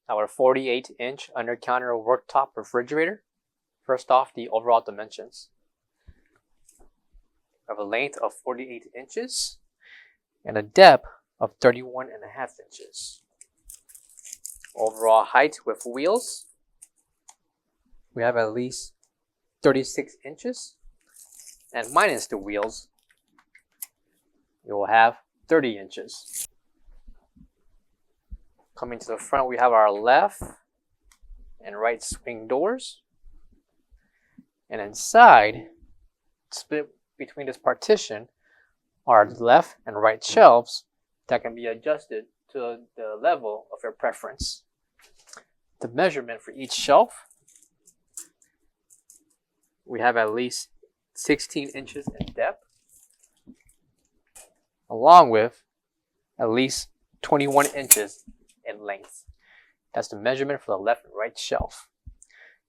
our 48-inch under-counter worktop refrigerator. First off, the overall dimensions. We have a length of 48 inches and a depth of 31.5 inches. Overall height with wheels, we have at least 36 inches, and minus the wheels, you will have 30 inches. Coming to the front, we have our left and right swing doors. And inside, split between this partition, are left and right shelves that can be adjusted to the level of your preference. The measurement for each shelf, we have at least 16 inches in depth, along with at least 21 inches in length. That's the measurement for the left and right shelf.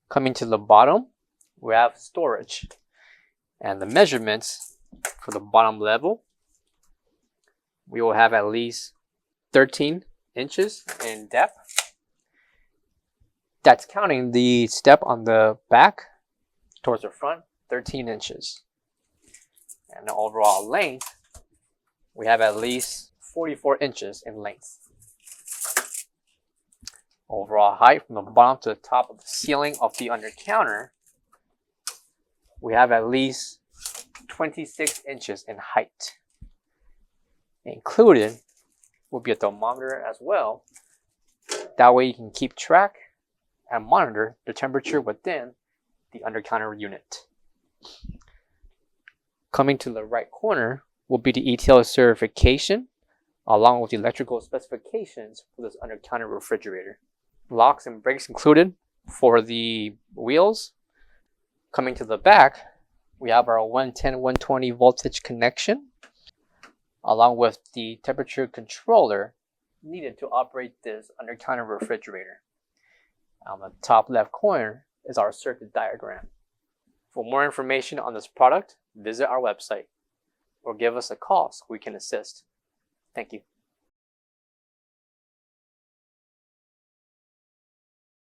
Coming to the bottom, we have storage, and the measurements for the bottom level, we will have at least 13 inches in depth. That's counting the step on the back towards the front, 13 inches. And the overall length, we have at least 44 inches in length. Overall height from the bottom to the top of the ceiling of the under counter, we have at least 26 inches in height. Included will be a thermometer as well. That way you can keep track and monitor the temperature within the under counter unit. Coming to the right corner will be the ETL certification along with the electrical specifications for this under counter refrigerator. Locks and brakes included for the wheels. Coming to the back, we have our 110/120 voltage connection, along with the temperature controller needed to operate this under counter refrigerator. On the top left corner is our circuit diagram. For more information on this product, visit our website or give us a call so we can assist. Thank you.